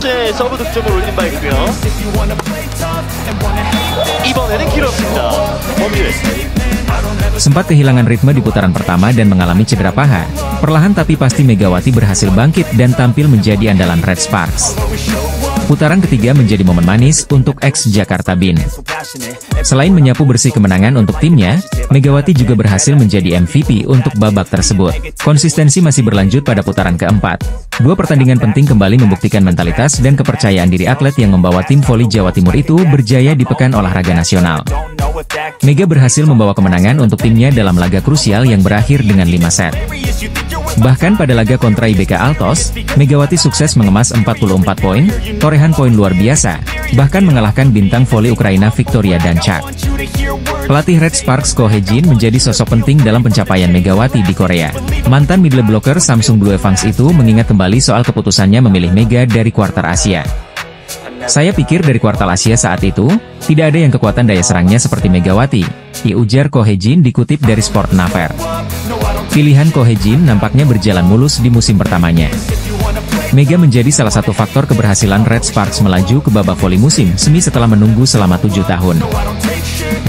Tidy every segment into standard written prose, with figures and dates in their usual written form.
번째 서브 득점을 올린 바 있고요. 이번에는 길었습니다. 범죄. Sempat kehilangan ritme di putaran pertama dan mengalami cedera paha. Perlahan tapi pasti Megawati berhasil bangkit dan tampil menjadi andalan Red Sparks. Putaran ketiga menjadi momen manis untuk ex-Jakarta Bean. Selain menyapu bersih kemenangan untuk timnya, Megawati juga berhasil menjadi MVP untuk babak tersebut. Konsistensi masih berlanjut pada putaran keempat. Dua pertandingan penting kembali membuktikan mentalitas dan kepercayaan diri atlet yang membawa tim voli Jawa Timur itu berjaya di Pekan Olahraga Nasional. Mega berhasil membawa kemenangan untuk timnya dalam laga krusial yang berakhir dengan 5 set. Bahkan pada laga kontra IBK Altos, Megawati sukses mengemas 44 poin, torehan poin luar biasa, bahkan mengalahkan bintang voli Ukraina Victoria Danchak. Pelatih Red Sparks Ko Hye-jin menjadi sosok penting dalam pencapaian Megawati di Korea. Mantan middle blocker Samsung Due Fangs itu mengingat kembali soal keputusannya memilih Mega dari kuartal Asia. Saya pikir dari kuartal Asia saat itu, tidak ada yang kekuatan daya serangnya seperti Megawati, ujar Ko Hye-jin dikutip dari Sport Naver. Pilihan Ko Hye-jin nampaknya berjalan mulus di musim pertamanya. Mega menjadi salah satu faktor keberhasilan Red Sparks melaju ke babak voli musim semi setelah menunggu selama 7 tahun.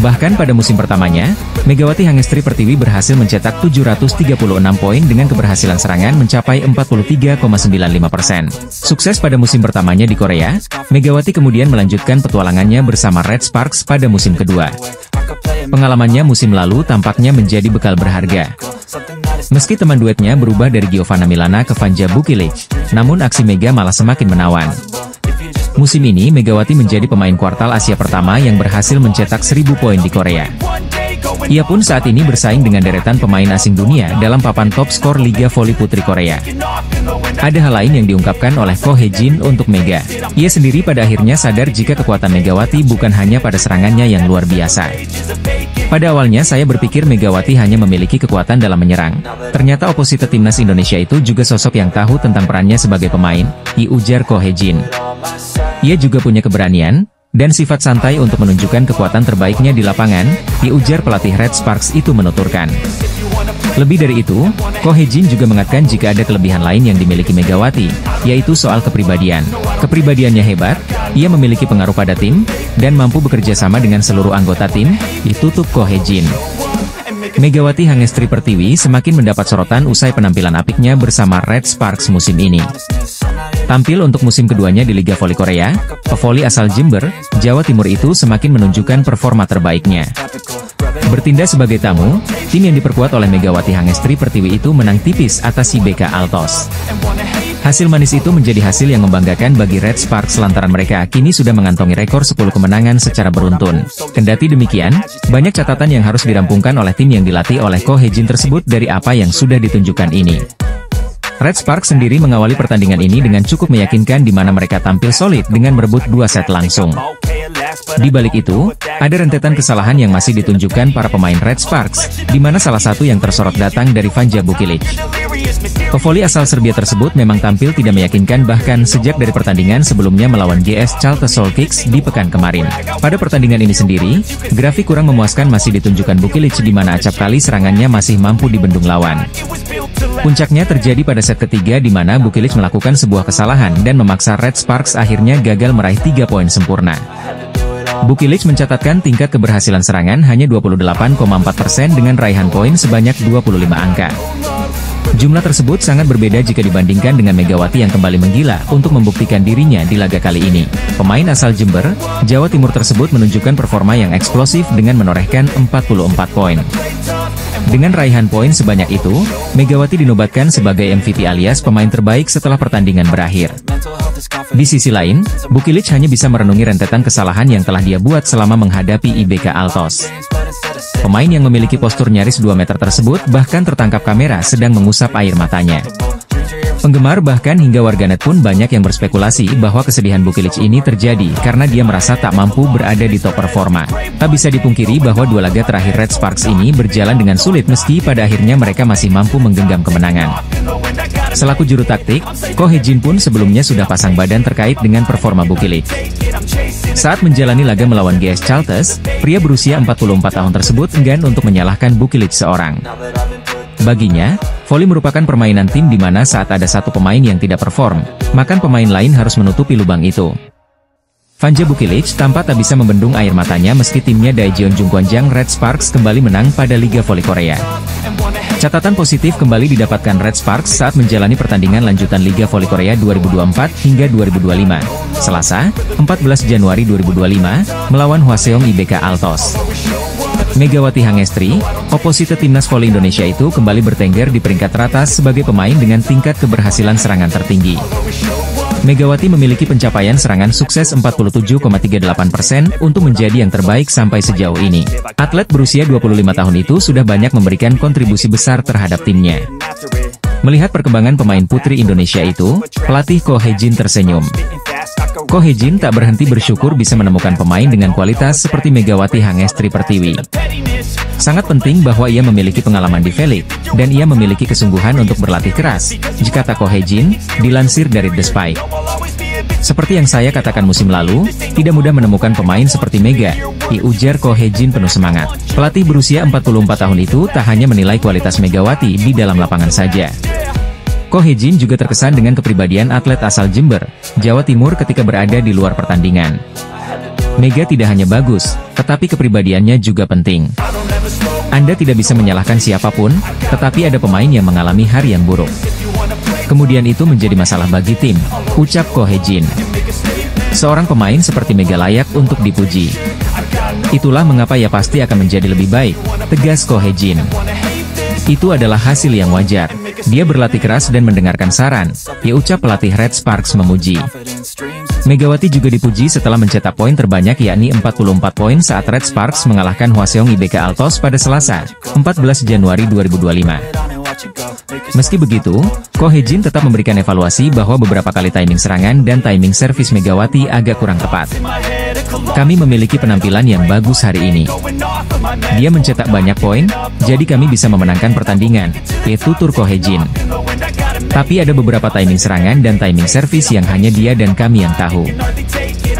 Bahkan pada musim pertamanya, Megawati Hangestri Pertiwi berhasil mencetak 736 poin dengan keberhasilan serangan mencapai 43,95%. Sukses pada musim pertamanya di Korea, Megawati kemudian melanjutkan petualangannya bersama Red Sparks pada musim kedua. Pengalamannya musim lalu tampaknya menjadi bekal berharga. Meski teman duetnya berubah dari Giovanna Milana ke Vanja Bukilic, namun aksi Mega malah semakin menawan. Musim ini Megawati menjadi pemain kuartal Asia pertama yang berhasil mencetak 1000 poin di Korea. Ia pun saat ini bersaing dengan deretan pemain asing dunia dalam papan top skor Liga Voli Putri Korea. Ada hal lain yang diungkapkan oleh Ko Hye-jin untuk Mega. Ia sendiri pada akhirnya sadar jika kekuatan Megawati bukan hanya pada serangannya yang luar biasa. Pada awalnya saya berpikir Megawati hanya memiliki kekuatan dalam menyerang. Ternyata oposite timnas Indonesia itu juga sosok yang tahu tentang perannya sebagai pemain, ujar Ko Hye-jin. Ia juga punya keberanian dan sifat santai untuk menunjukkan kekuatan terbaiknya di lapangan, ujar pelatih Red Sparks itu menuturkan. Lebih dari itu, Ko Hye-jin juga mengatakan jika ada kelebihan lain yang dimiliki Megawati, yaitu soal kepribadian. Kepribadiannya hebat, ia memiliki pengaruh pada tim, dan mampu bekerja sama dengan seluruh anggota tim, ditutup Ko Hye-jin. Megawati Hangestri Pertiwi semakin mendapat sorotan usai penampilan apiknya bersama Red Sparks musim ini. Tampil untuk musim keduanya di Liga Voli Korea, pevoli asal Jember, Jawa Timur itu semakin menunjukkan performa terbaiknya. Bertindak sebagai tamu, tim yang diperkuat oleh Megawati Hangestri Pertiwi itu menang tipis atas IBK Altos. Hasil manis itu menjadi hasil yang membanggakan bagi Red Sparks lantaran mereka kini sudah mengantongi rekor 10 kemenangan secara beruntun. Kendati demikian, banyak catatan yang harus dirampungkan oleh tim yang dilatih oleh Ko Hye-jin tersebut dari apa yang sudah ditunjukkan ini. Red Sparks sendiri mengawali pertandingan ini dengan cukup meyakinkan di mana mereka tampil solid dengan merebut 2 set langsung. Di balik itu, ada rentetan kesalahan yang masih ditunjukkan para pemain Red Sparks, di mana salah satu yang tersorot datang dari Vanja Bukilic. Pevoli asal Serbia tersebut memang tampil tidak meyakinkan bahkan sejak dari pertandingan sebelumnya melawan GS Chalta Soul Kicks di pekan kemarin. Pada pertandingan ini sendiri, grafik kurang memuaskan masih ditunjukkan Bukilic di mana acap kali serangannya masih mampu dibendung lawan. Puncaknya terjadi pada set ketiga di mana Bukilic melakukan sebuah kesalahan dan memaksa Red Sparks akhirnya gagal meraih 3 poin sempurna. Bukilic mencatatkan tingkat keberhasilan serangan hanya 28,4% dengan raihan poin sebanyak 25 angka. Jumlah tersebut sangat berbeda jika dibandingkan dengan Megawati yang kembali menggila untuk membuktikan dirinya di laga kali ini. Pemain asal Jember, Jawa Timur tersebut menunjukkan performa yang eksplosif dengan menorehkan 44 poin. Dengan raihan poin sebanyak itu, Megawati dinobatkan sebagai MVP alias pemain terbaik setelah pertandingan berakhir. Di sisi lain, Bukilic hanya bisa merenungi rentetan kesalahan yang telah dia buat selama menghadapi IBK Altos. Pemain yang memiliki postur nyaris 2 meter tersebut bahkan tertangkap kamera sedang mengusap air matanya. Penggemar bahkan hingga warganet pun banyak yang berspekulasi bahwa kesedihan Bukilic ini terjadi karena dia merasa tak mampu berada di top performa. Tak bisa dipungkiri bahwa 2 laga terakhir Red Sparks ini berjalan dengan sulit meski pada akhirnya mereka masih mampu menggenggam kemenangan. Selaku juru taktik, Ko Hye-jin pun sebelumnya sudah pasang badan terkait dengan performa Bukilic. Saat menjalani laga melawan GS Chaltes, pria berusia 44 tahun tersebut enggan untuk menyalahkan Bukilic seorang. Baginya, voli merupakan permainan tim di mana saat ada satu pemain yang tidak perform, maka pemain lain harus menutupi lubang itu. Vanja Bukilic tampak tak bisa membendung air matanya meski timnya Daejeon Jungkwanjang Red Sparks kembali menang pada Liga Voli Korea. Catatan positif kembali didapatkan Red Sparks saat menjalani pertandingan lanjutan Liga Voli Korea 2024 hingga 2025. Selasa, 14 Januari 2025, melawan Hwaseong IBK Altos. Megawati Hangestri, oposite timnas voli Indonesia itu kembali bertengger di peringkat teratas sebagai pemain dengan tingkat keberhasilan serangan tertinggi. Megawati memiliki pencapaian serangan sukses 47,38% untuk menjadi yang terbaik sampai sejauh ini. Atlet berusia 25 tahun itu sudah banyak memberikan kontribusi besar terhadap timnya. Melihat perkembangan pemain putri Indonesia itu, pelatih Ko Hee-jin tersenyum. Ko Hee-jin tak berhenti bersyukur bisa menemukan pemain dengan kualitas seperti Megawati Hangestri Pertiwi. Sangat penting bahwa ia memiliki pengalaman di V-League, dan ia memiliki kesungguhan untuk berlatih keras, jika Ko Hee-jin, dilansir dari The Spike. Seperti yang saya katakan musim lalu, tidak mudah menemukan pemain seperti Mega, ujar Ko Hee-jin penuh semangat. Pelatih berusia 44 tahun itu tak hanya menilai kualitas Megawati di dalam lapangan saja. Ko Hee-jin juga terkesan dengan kepribadian atlet asal Jember, Jawa Timur ketika berada di luar pertandingan. Mega tidak hanya bagus, tetapi kepribadiannya juga penting. Anda tidak bisa menyalahkan siapapun, tetapi ada pemain yang mengalami hari yang buruk. Kemudian itu menjadi masalah bagi tim, ucap Ko Hee-jin. Seorang pemain seperti Mega layak untuk dipuji. Itulah mengapa ia pasti akan menjadi lebih baik, tegas Ko Hee-jin. Itu adalah hasil yang wajar. Dia berlatih keras dan mendengarkan saran, ucap pelatih Red Sparks memuji. Megawati juga dipuji setelah mencetak poin terbanyak yakni 44 poin saat Red Sparks mengalahkan Hwaseong IBK Altos pada Selasa, 14 Januari 2025. Meski begitu, Ko Hee-jin tetap memberikan evaluasi bahwa beberapa kali timing serangan dan timing servis Megawati agak kurang tepat. Kami memiliki penampilan yang bagus hari ini. Dia mencetak banyak poin, jadi kami bisa memenangkan pertandingan, tutur Ko Hee-jin. Tapi ada beberapa timing serangan dan timing servis yang hanya dia dan kami yang tahu.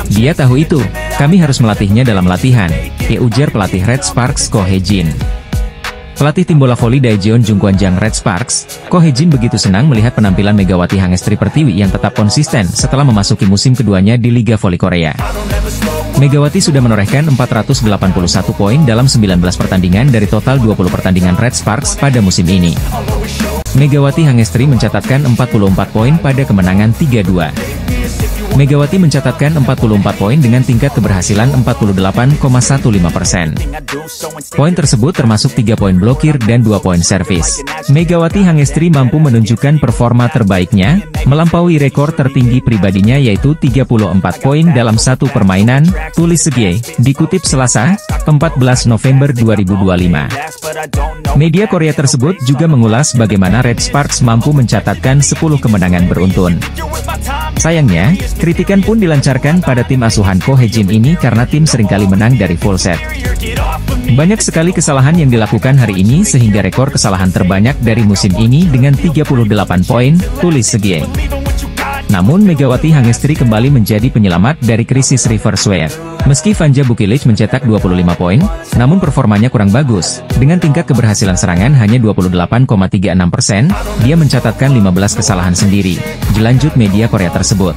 Dia tahu itu, kami harus melatihnya dalam latihan, ujar pelatih Red Sparks Ko Hee-jin. Pelatih tim bola voli Daejeon Jungkwanjang Red Sparks, Ko Hee-jin begitu senang melihat penampilan Megawati Hangestri Pertiwi yang tetap konsisten setelah memasuki musim keduanya di Liga Voli Korea. Megawati sudah menorehkan 481 poin dalam 19 pertandingan dari total 20 pertandingan Red Sparks pada musim ini. Megawati Hangestri mencatatkan 44 poin pada kemenangan 3-2. Megawati mencatatkan 44 poin dengan tingkat keberhasilan 48,15%. Poin tersebut termasuk 3 poin blokir dan 2 poin servis. Megawati Hangestri mampu menunjukkan performa terbaiknya, melampaui rekor tertinggi pribadinya yaitu 34 poin dalam satu permainan, tulis Segie, dikutip Selasa, 14 November 2025. Media Korea tersebut juga mengulas bagaimana Red Sparks mampu mencatatkan 10 kemenangan beruntun. Sayangnya, kritikan pun dilancarkan pada tim asuhan Ko Hee-jin ini karena tim seringkali menang dari full set. Banyak sekali kesalahan yang dilakukan hari ini sehingga rekor kesalahan terbanyak dari musim ini dengan 38 poin, tulis Segie. Namun Megawati Hangestri kembali menjadi penyelamat dari krisis reverse sweep. Meski Vanja Bukilic mencetak 25 poin, namun performanya kurang bagus. Dengan tingkat keberhasilan serangan hanya 28,36%, dia mencatatkan 15 kesalahan sendiri. Dilanjut media Korea tersebut.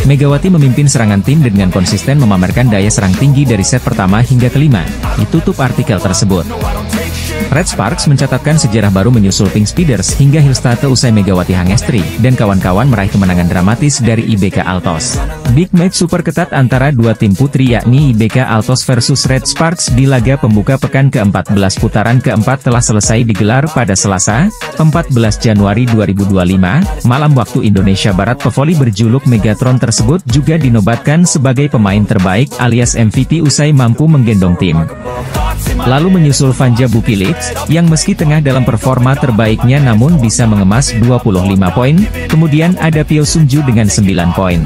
Megawati memimpin serangan tim dengan konsisten memamerkan daya serang tinggi dari set pertama hingga kelima, ditutup artikel tersebut. Red Sparks mencatatkan sejarah baru menyusul Pink Speeders hingga Hillstate usai Megawati Hangestri dan kawan-kawan meraih kemenangan dramatis dari IBK Altos. Big match super ketat antara dua tim putri yakni IBK Altos versus Red Sparks di laga pembuka pekan ke-14 putaran keempat telah selesai digelar pada Selasa, 14 Januari 2025, malam waktu Indonesia Barat. Pevoli berjuluk Megatron tersebut juga dinobatkan sebagai pemain terbaik alias MVP usai mampu menggendong tim. Lalu menyusul Vanja Bukilic, yang meski tengah dalam performa terbaiknya namun bisa mengemas 25 poin, kemudian ada Pyo Sung-ju dengan 9 poin.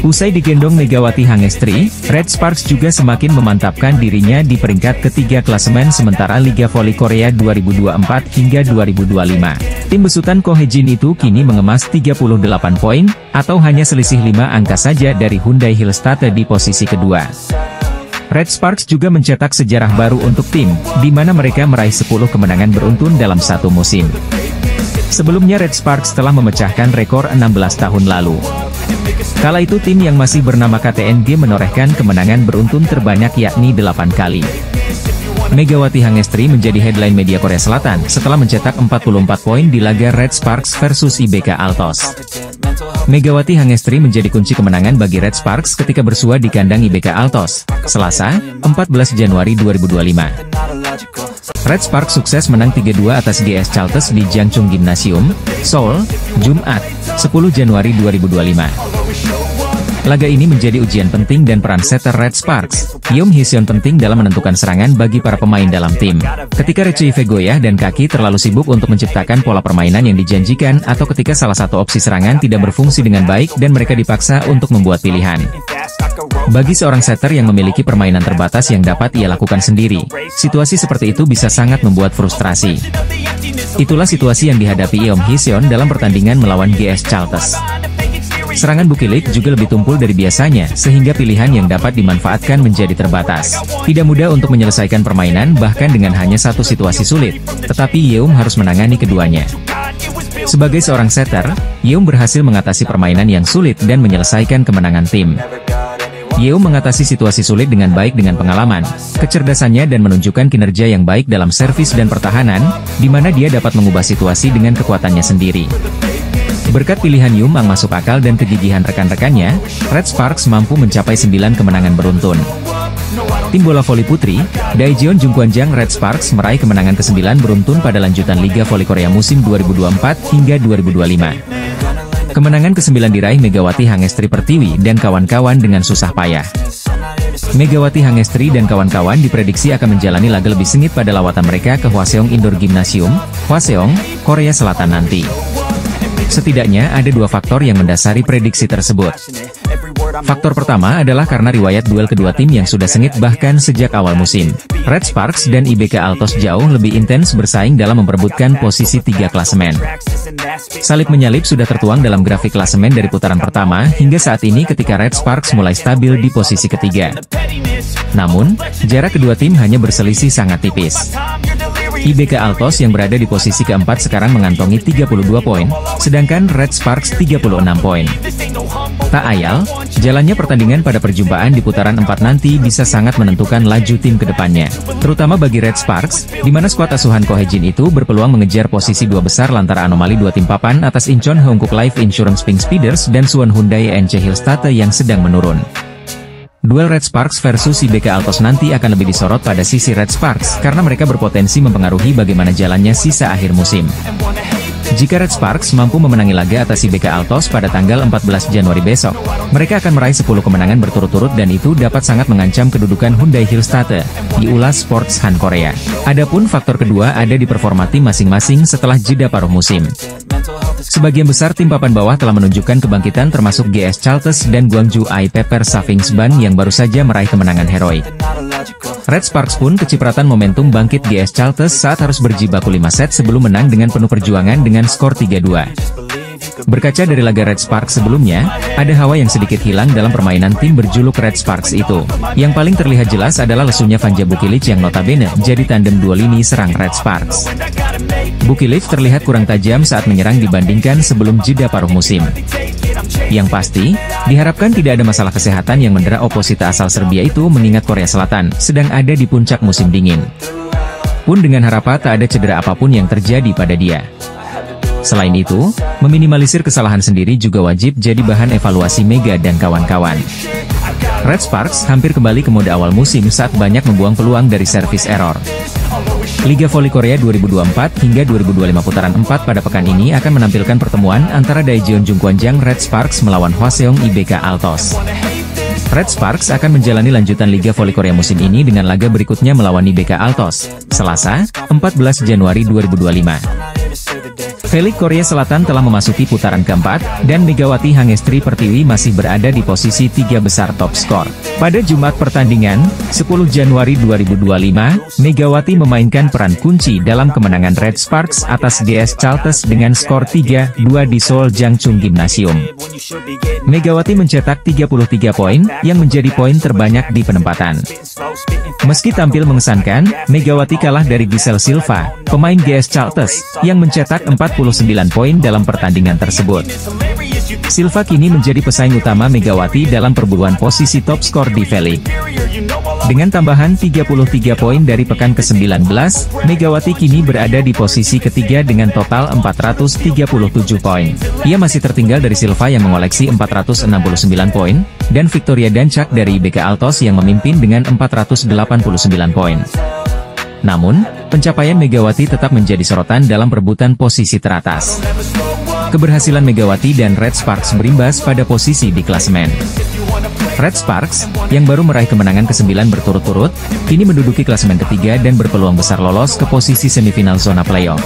Usai digendong Megawati Hangestri, Red Sparks juga semakin memantapkan dirinya di peringkat ketiga klasemen sementara Liga Voli Korea 2024 hingga 2025. Tim besutan Ko Hee-jin itu kini mengemas 38 poin, atau hanya selisih 5 angka saja dari Hyundai Hillstate di posisi kedua. Red Sparks juga mencetak sejarah baru untuk tim, di mana mereka meraih 10 kemenangan beruntun dalam satu musim. Sebelumnya Red Sparks telah memecahkan rekor 16 tahun lalu. Kala itu tim yang masih bernama KTNG menorehkan kemenangan beruntun terbanyak yakni 8 kali. Megawati Hangestri menjadi headline media Korea Selatan setelah mencetak 44 poin di laga Red Sparks versus IBK Altos. Megawati Hangestri menjadi kunci kemenangan bagi Red Sparks ketika bersua di kandang IBK Altos, Selasa, 14 Januari 2025. Red Sparks sukses menang 3-2 atas GS Chalters di Jangchung Gymnasium, Seoul, Jumat, 10 Januari 2025. Laga ini menjadi ujian penting dan peran setter Red Sparks, Yeom Hee-seon penting dalam menentukan serangan bagi para pemain dalam tim. Ketika Rechie goyah dan kaki terlalu sibuk untuk menciptakan pola permainan yang dijanjikan atau ketika salah satu opsi serangan tidak berfungsi dengan baik dan mereka dipaksa untuk membuat pilihan. Bagi seorang setter yang memiliki permainan terbatas yang dapat ia lakukan sendiri, situasi seperti itu bisa sangat membuat frustrasi. Itulah situasi yang dihadapi Yeom Hee-seon dalam pertandingan melawan GS Chalters. Serangan Bukilik juga lebih tumpul dari biasanya, sehingga pilihan yang dapat dimanfaatkan menjadi terbatas. Tidak mudah untuk menyelesaikan permainan bahkan dengan hanya satu situasi sulit, tetapi Yeom harus menangani keduanya. Sebagai seorang setter, Yeom berhasil mengatasi permainan yang sulit dan menyelesaikan kemenangan tim. Yeom mengatasi situasi sulit dengan baik dengan pengalaman, kecerdasannya dan menunjukkan kinerja yang baik dalam servis dan pertahanan, di mana dia dapat mengubah situasi dengan kekuatannya sendiri. Berkat pilihan Yeom yang masuk akal dan kegigihan rekan-rekannya, Red Sparks mampu mencapai 9 kemenangan beruntun. Tim bola voli putri, Daejeon Jungkwanjang Red Sparks meraih kemenangan ke-9 beruntun pada lanjutan Liga Voli Korea musim 2024 hingga 2025. Kemenangan ke-9 diraih Megawati Hangestri Pertiwi dan kawan-kawan dengan susah payah. Megawati Hangestri dan kawan-kawan diprediksi akan menjalani laga lebih sengit pada lawatan mereka ke Hwaseong Indoor Gymnasium, Hwaseong, Korea Selatan nanti. Setidaknya ada dua faktor yang mendasari prediksi tersebut. Faktor pertama adalah karena riwayat duel kedua tim yang sudah sengit bahkan sejak awal musim. Red Sparks dan IBK Altos jauh lebih intens bersaing dalam memperebutkan posisi 3 klasemen. Salib menyalip sudah tertuang dalam grafik klasemen dari putaran pertama hingga saat ini ketika Red Sparks mulai stabil di posisi ketiga. Namun, jarak kedua tim hanya berselisih sangat tipis. IBK Altos yang berada di posisi keempat sekarang mengantongi 32 poin, sedangkan Red Sparks 36 poin. Tak ayal, jalannya pertandingan pada perjumpaan di putaran 4 nanti bisa sangat menentukan laju tim ke depannya, terutama bagi Red Sparks, di mana skuad asuhan Ko Hae-jin itu berpeluang mengejar posisi 2 besar lantaran anomali 2 tim papan atas Incheon Heungkuk Life Insurance Pink Speeders dan Suwon Hyundai NC Hillstate yang sedang menurun. Duel Red Sparks versus IBK Altos nanti akan lebih disorot pada sisi Red Sparks karena mereka berpotensi mempengaruhi bagaimana jalannya sisa akhir musim. Jika Red Sparks mampu memenangi laga atas IBK Altos pada tanggal 14 Januari besok, mereka akan meraih 10 kemenangan berturut-turut dan itu dapat sangat mengancam kedudukan Hyundai Hillstate di Ulas Sports Han Korea. Adapun faktor kedua ada di performa tim masing-masing setelah jeda paruh musim. Sebagian besar tim papan bawah telah menunjukkan kebangkitan termasuk GS Chalters dan Gwangju I Pepper Savings Ban yang baru saja meraih kemenangan heroik. Red Sparks pun kecipratan momentum bangkit GS Chalters saat harus berjibaku 5 set sebelum menang dengan penuh perjuangan dengan skor 3-2. Berkaca dari laga Red Sparks sebelumnya, ada hawa yang sedikit hilang dalam permainan tim berjuluk Red Sparks itu. Yang paling terlihat jelas adalah lesunya Vanja Bukilich yang notabene jadi tandem dua lini serang Red Sparks. Bukilich terlihat kurang tajam saat menyerang dibandingkan sebelum jeda paruh musim. Yang pasti, diharapkan tidak ada masalah kesehatan yang mendera oposita asal Serbia itu mengingat Korea Selatan sedang ada di puncak musim dingin. Pun dengan harapan tak ada cedera apapun yang terjadi pada dia. Selain itu, meminimalisir kesalahan sendiri juga wajib jadi bahan evaluasi Mega dan kawan-kawan. Red Sparks hampir kembali ke mode awal musim saat banyak membuang peluang dari service error. Liga Voli Korea 2024 hingga 2025 putaran 4 pada pekan ini akan menampilkan pertemuan antara Daejeon Jungkwanjang Red Sparks melawan Hwaseong IBK Altos. Red Sparks akan menjalani lanjutan Liga Voli Korea musim ini dengan laga berikutnya melawan IBK Altos, Selasa, 14 Januari 2025. V-League Korea Selatan telah memasuki putaran keempat, dan Megawati Hangestri Pertiwi masih berada di posisi 3 besar top skor. Pada Jumat pertandingan, 10 Januari 2025, Megawati memainkan peran kunci dalam kemenangan Red Sparks atas GS Chalters dengan skor 3-2 di Seoul Jangchung Gymnasium. Megawati mencetak 33 poin, yang menjadi poin terbanyak di penempatan. Meski tampil mengesankan, Megawati kalah dari Giselle Silva, pemain GS Charlton, yang mencetak 49 poin dalam pertandingan tersebut. Silva kini menjadi pesaing utama Megawati dalam perburuan posisi top skor di V-League. Dengan tambahan 33 poin dari pekan ke-19, Megawati kini berada di posisi ketiga dengan total 437 poin. Ia masih tertinggal dari Silva yang mengoleksi 469 poin, dan Victoria Dancak dari BK Altos yang memimpin dengan 489 poin. Namun, pencapaian Megawati tetap menjadi sorotan dalam perebutan posisi teratas. Keberhasilan Megawati dan Red Sparks berimbas pada posisi di klasemen. Red Sparks, yang baru meraih kemenangan ke-9 berturut-turut, kini menduduki klasemen ketiga dan berpeluang besar lolos ke posisi semifinal zona playoff.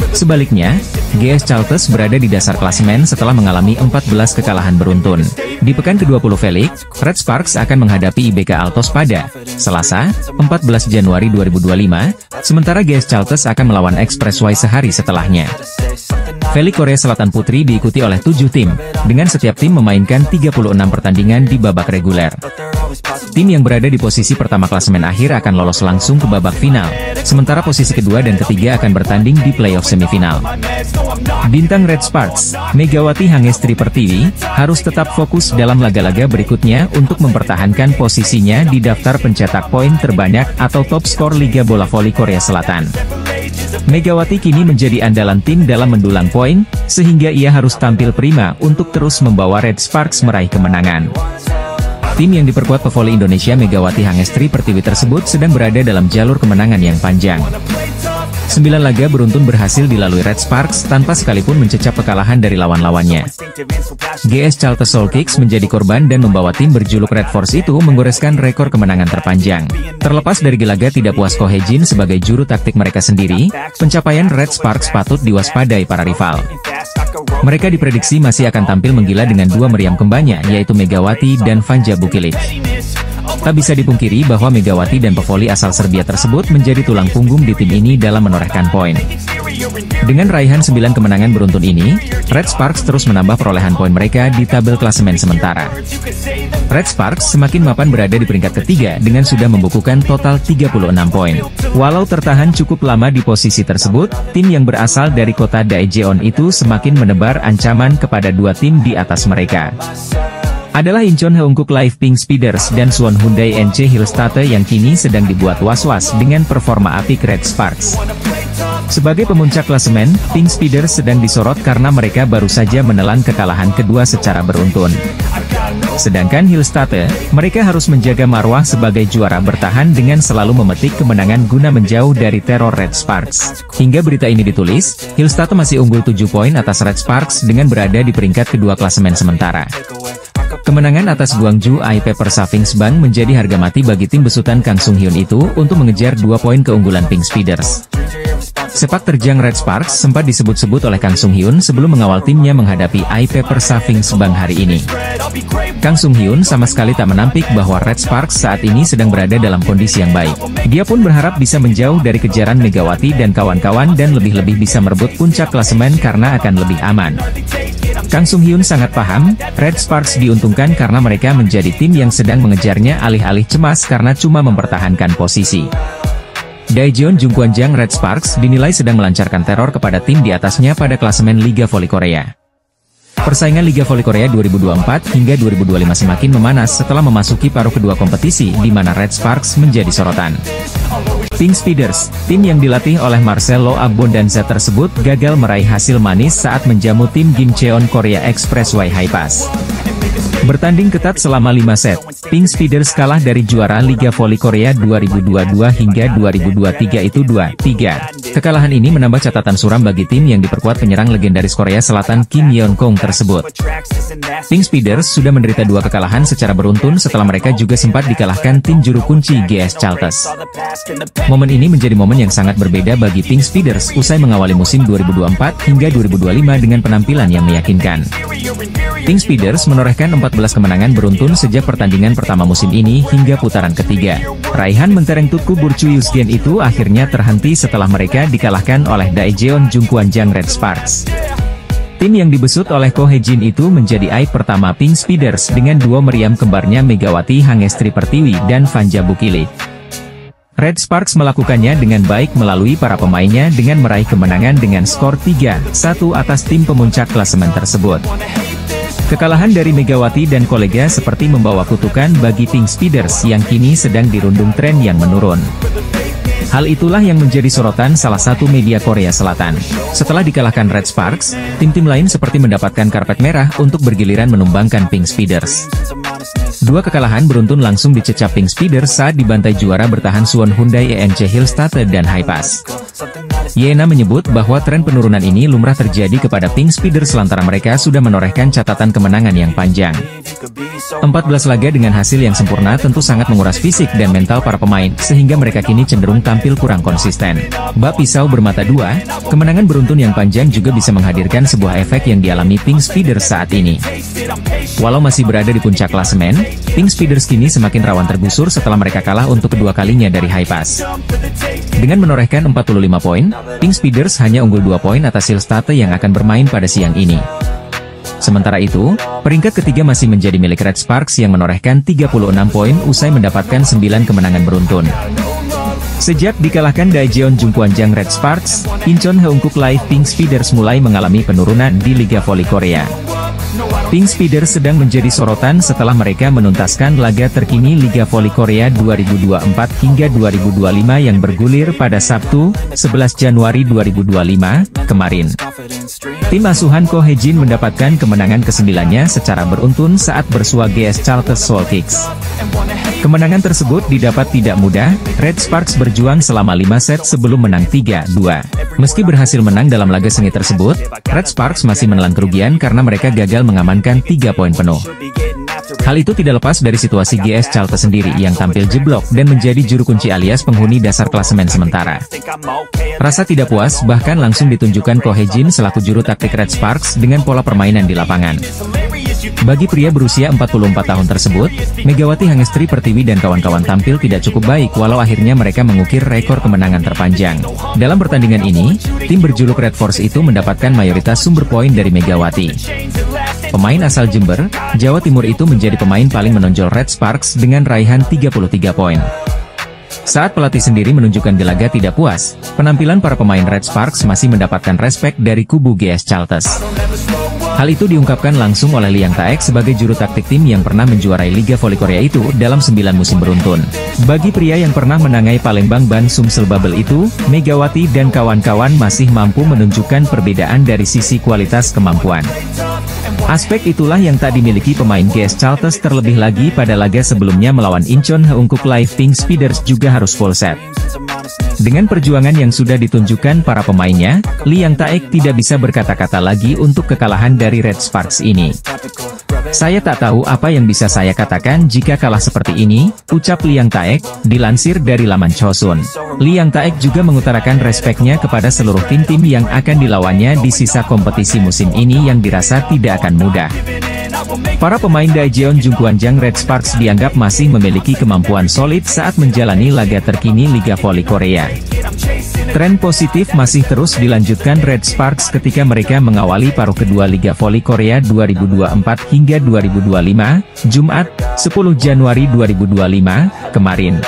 Sebaliknya, GS Charlton berada di dasar klasemen setelah mengalami 14 kekalahan beruntun. Di pekan ke-20 V-League, Red Sparks akan menghadapi IBK Altos pada Selasa, 14 Januari 2025, sementara GS Charlton akan melawan Expressway sehari setelahnya. V-League Korea Selatan Putri diikuti oleh 7 tim, dengan setiap tim memainkan 36 pertandingan di babak reguler. Tim yang berada di posisi pertama klasemen akhir akan lolos langsung ke babak final, sementara posisi kedua dan ketiga akan bertanding di playoff semifinal. Bintang Red Sparks, Megawati Hangestri Pertiwi, harus tetap fokus dalam laga-laga berikutnya untuk mempertahankan posisinya di daftar pencetak poin terbanyak atau top skor Liga Bola Voli Korea Selatan. Megawati kini menjadi andalan tim dalam mendulang poin, sehingga ia harus tampil prima untuk terus membawa Red Sparks meraih kemenangan. Tim yang diperkuat pevoli Indonesia Megawati Hangestri Pertiwi tersebut sedang berada dalam jalur kemenangan yang panjang. 9 laga beruntun berhasil dilalui Red Sparks tanpa sekalipun mencecap kekalahan dari lawan-lawannya. GS Charlton Soul Kicks menjadi korban dan membawa tim berjuluk Red Force itu menggoreskan rekor kemenangan terpanjang. Terlepas dari gelagat tidak puas Ko Hye-jin sebagai juru taktik mereka sendiri, pencapaian Red Sparks patut diwaspadai para rival. Mereka diprediksi masih akan tampil menggila dengan dua meriam kembarnya yaitu Megawati dan Vanja Bukilic. Tak bisa dipungkiri bahwa Megawati dan pevoli asal Serbia tersebut menjadi tulang punggung di tim ini dalam menorehkan poin. Dengan raihan 9 kemenangan beruntun ini, Red Sparks terus menambah perolehan poin mereka di tabel klasemen sementara. Red Sparks semakin mapan berada di peringkat ketiga dengan sudah membukukan total 36 poin. Walau tertahan cukup lama di posisi tersebut, tim yang berasal dari kota Daejeon itu semakin menebar ancaman kepada dua tim di atas mereka. Adalah Incheon Heungkuk Live Pink Speeders dan Suwon Hyundai NC Hillstate yang kini sedang dibuat was-was dengan performa apik Red Sparks. Sebagai pemuncak klasemen, Pink Speeders sedang disorot karena mereka baru saja menelan kekalahan kedua secara beruntun. Sedangkan Hillstate, mereka harus menjaga marwah sebagai juara bertahan dengan selalu memetik kemenangan guna menjauh dari teror Red Sparks. Hingga berita ini ditulis, Hillstate masih unggul 7 poin atas Red Sparks dengan berada di peringkat kedua klasemen sementara. Kemenangan atas Gwangju I-Paper Savings Bank menjadi harga mati bagi tim besutan Kang Sung Hyun itu untuk mengejar 2 poin keunggulan Pink Speeders. Sepak terjang Red Sparks sempat disebut-sebut oleh Kang Sung Hyun sebelum mengawal timnya menghadapi I-Paper Savings Bank hari ini. Kang Sung Hyun sama sekali tak menampik bahwa Red Sparks saat ini sedang berada dalam kondisi yang baik. Dia pun berharap bisa menjauh dari kejaran Megawati dan kawan-kawan dan lebih-lebih bisa merebut puncak klasemen karena akan lebih aman. Kang Sung Hyun sangat paham, Red Sparks diuntungkan karena mereka menjadi tim yang sedang mengejarnya alih-alih cemas karena cuma mempertahankan posisi. Daejeon Jungkwanjang Red Sparks dinilai sedang melancarkan teror kepada tim di atasnya pada klasemen Liga Voli Korea. Persaingan Liga Voli Korea 2024 hingga 2025 semakin memanas setelah memasuki paruh kedua kompetisi di mana Red Sparks menjadi sorotan. Pink Speeders, tim yang dilatih oleh Marcelo Abondanza tersebut gagal meraih hasil manis saat menjamu tim Gimcheon Korea Expressway Hi-Pass. Bertanding ketat selama 5 set, Pink Speeders kalah dari juara Liga Voli Korea 2022 hingga 2023 itu 2-3. Kekalahan ini menambah catatan suram bagi tim yang diperkuat penyerang legendaris Korea Selatan Kim Yeon-kong tersebut. Pink Speeders sudah menderita 2 kekalahan secara beruntun setelah mereka juga sempat dikalahkan tim juru kunci GS Charlton. Momen ini menjadi momen yang sangat berbeda bagi Pink Speeders usai mengawali musim 2024 hingga 2025 dengan penampilan yang meyakinkan. Pink Speeders menorehkan 14 kemenangan beruntun sejak pertandingan pertama musim ini hingga putaran ketiga. Raihan mentereng Tutku Burcu Yusgen itu akhirnya terhenti setelah mereka dikalahkan oleh Daejeon Jungkwanjang Red Sparks. Tim yang dibesut oleh Ko Hye-jin itu menjadi aib pertama Pink Speeders dengan 2 meriam kembarnya Megawati Hangestri Pertiwi dan Vanja Bukilic. Red Sparks melakukannya dengan baik melalui para pemainnya dengan meraih kemenangan dengan skor 3-1 atas tim pemuncak klasemen tersebut. Kekalahan dari Megawati dan kolega seperti membawa kutukan bagi Pink Speeders yang kini sedang dirundung tren yang menurun. Hal itulah yang menjadi sorotan salah satu media Korea Selatan. Setelah dikalahkan Red Sparks, tim-tim lain seperti mendapatkan karpet merah untuk bergiliran menumbangkan Pink Speeders. Dua kekalahan beruntun langsung dicecap Pink Speeders saat dibantai juara bertahan Suwon Hyundai ENC Hillstate dan Hypas. Yena menyebut bahwa tren penurunan ini lumrah terjadi kepada Pink Speeders lantaran mereka sudah menorehkan catatan kemenangan yang panjang. 14 laga dengan hasil yang sempurna tentu sangat menguras fisik dan mental para pemain, sehingga mereka kini cenderung tampil kurang konsisten. Bak pisau bermata dua, kemenangan beruntun yang panjang juga bisa menghadirkan sebuah efek yang dialami Pink Speeders saat ini. Walau masih berada di puncak klasemen, Pink Speeders kini semakin rawan tergusur setelah mereka kalah untuk kedua kalinya dari Hypas. Dengan menorehkan 45 poin, Pink Speeders hanya unggul 2 poin atas Hillstate yang akan bermain pada siang ini. Sementara itu, peringkat ketiga masih menjadi milik Red Sparks yang menorehkan 36 poin usai mendapatkan 9 kemenangan beruntun. Sejak dikalahkan Daejeon Jungkwanjang Red Sparks, Incheon Heungkuk Live Pink Speeders mulai mengalami penurunan di Liga Voli Korea. Pink Speeders sedang menjadi sorotan setelah mereka menuntaskan laga terkini Liga Voli Korea 2024 hingga 2025 yang bergulir pada Sabtu, 11 Januari 2025, kemarin. Tim asuhan Ko Hae-jin mendapatkan kemenangan ke-9-nya secara beruntun saat bersua GS Chartered Soul Kicks. Kemenangan tersebut didapat tidak mudah, Red Sparks berjuang selama 5 set sebelum menang 3-2. Meski berhasil menang dalam laga sengit tersebut, Red Sparks masih menelan kerugian karena mereka gagal mengamankan 3 poin penuh. Hal itu tidak lepas dari situasi GS Chartered sendiri yang tampil jeblok dan menjadi juru kunci alias penghuni dasar klasemen sementara. Rasa tidak puas bahkan langsung ditunjukkan Ko Hae-jin selaku juru taktik Red Sparks dengan pola permainan di lapangan. Bagi pria berusia 44 tahun tersebut, Megawati Hangestri Pertiwi dan kawan-kawan tampil tidak cukup baik walau akhirnya mereka mengukir rekor kemenangan terpanjang. Dalam pertandingan ini, tim berjuluk Red Force itu mendapatkan mayoritas sumber poin dari Megawati. Pemain asal Jember, Jawa Timur itu menjadi pemain paling menonjol Red Sparks dengan raihan 33 poin. Saat pelatih sendiri menunjukkan gelaga tidak puas, penampilan para pemain Red Sparks masih mendapatkan respek dari kubu GS Chartered. Hal itu diungkapkan langsung oleh Liang Taek sebagai juru taktik tim yang pernah menjuarai Liga Voli Korea itu dalam 9 musim beruntun. Bagi pria yang pernah menangai Palembang Ban Sumsel Bubble itu, Megawati dan kawan-kawan masih mampu menunjukkan perbedaan dari sisi kualitas kemampuan. Aspek itulah yang tak dimiliki pemain GS Chartered terlebih lagi pada laga sebelumnya melawan Incheon Heungkuk Live Pink Speeders juga harus full set. Dengan perjuangan yang sudah ditunjukkan para pemainnya, Liang Taek tidak bisa berkata-kata lagi untuk kekalahan dari Red Sparks ini. Saya tak tahu apa yang bisa saya katakan jika kalah seperti ini, ucap Liang Taek, dilansir dari laman Chosun. Liang Taek juga mengutarakan respeknya kepada seluruh tim-tim yang akan dilawannya di sisa kompetisi musim ini yang dirasa tidak akan mudah. Para pemain Daejeon Jungkwanjang Red Sparks dianggap masih memiliki kemampuan solid saat menjalani laga terkini Liga Voli Korea. Tren positif masih terus dilanjutkan Red Sparks ketika mereka mengawali paruh kedua Liga Voli Korea 2024 hingga 2025, Jumat, 10 Januari 2025, kemarin.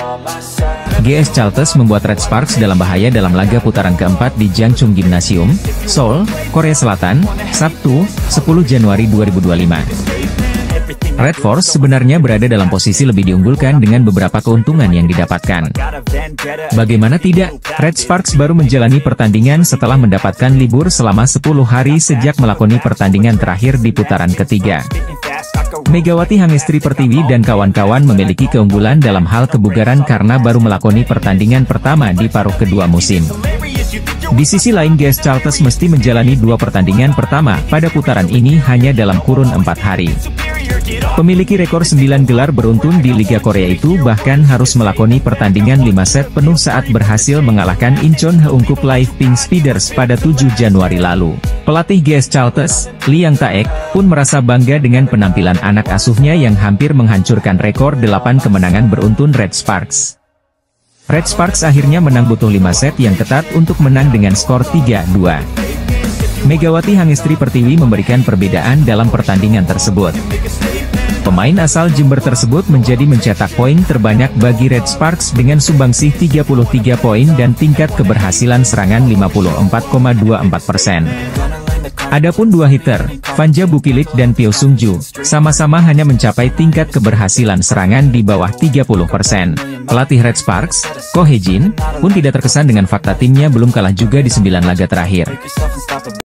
GS Chartered membuat Red Sparks dalam bahaya dalam laga putaran keempat di Jangchung Gymnasium, Seoul, Korea Selatan, Sabtu, 10 Januari 2025. Red Force sebenarnya berada dalam posisi lebih diunggulkan dengan beberapa keuntungan yang didapatkan. Bagaimana tidak, Red Sparks baru menjalani pertandingan setelah mendapatkan libur selama 10 hari sejak melakoni pertandingan terakhir di putaran ketiga. Megawati Hangestri Pertiwi dan kawan-kawan memiliki keunggulan dalam hal kebugaran karena baru melakoni pertandingan pertama di paruh kedua musim. Di sisi lain GS Chartered mesti menjalani 2 pertandingan pertama pada putaran ini hanya dalam kurun 4 hari. Pemiliki rekor 9 gelar beruntun di Liga Korea itu bahkan harus melakoni pertandingan 5 set penuh saat berhasil mengalahkan Incheon Heungkuk Live Pink Speeders pada 7 Januari lalu. Pelatih GS Chartered, Liang Taek, pun merasa bangga dengan penampilan anak asuhnya yang hampir menghancurkan rekor 8 kemenangan beruntun Red Sparks. Red Sparks akhirnya menang butuh 5 set yang ketat untuk menang dengan skor 3-2. Megawati Hangestri Pertiwi memberikan perbedaan dalam pertandingan tersebut. Pemain asal Jember tersebut mencetak poin terbanyak bagi Red Sparks dengan sumbangsih 33 poin dan tingkat keberhasilan serangan 54,24%. Adapun dua hitter, Vanja Bukilik dan Pyo Sungju, sama-sama hanya mencapai tingkat keberhasilan serangan di bawah 30%. Pelatih Red Sparks, Ko Hee-jin, pun tidak terkesan dengan fakta timnya belum kalah juga di 9 laga terakhir.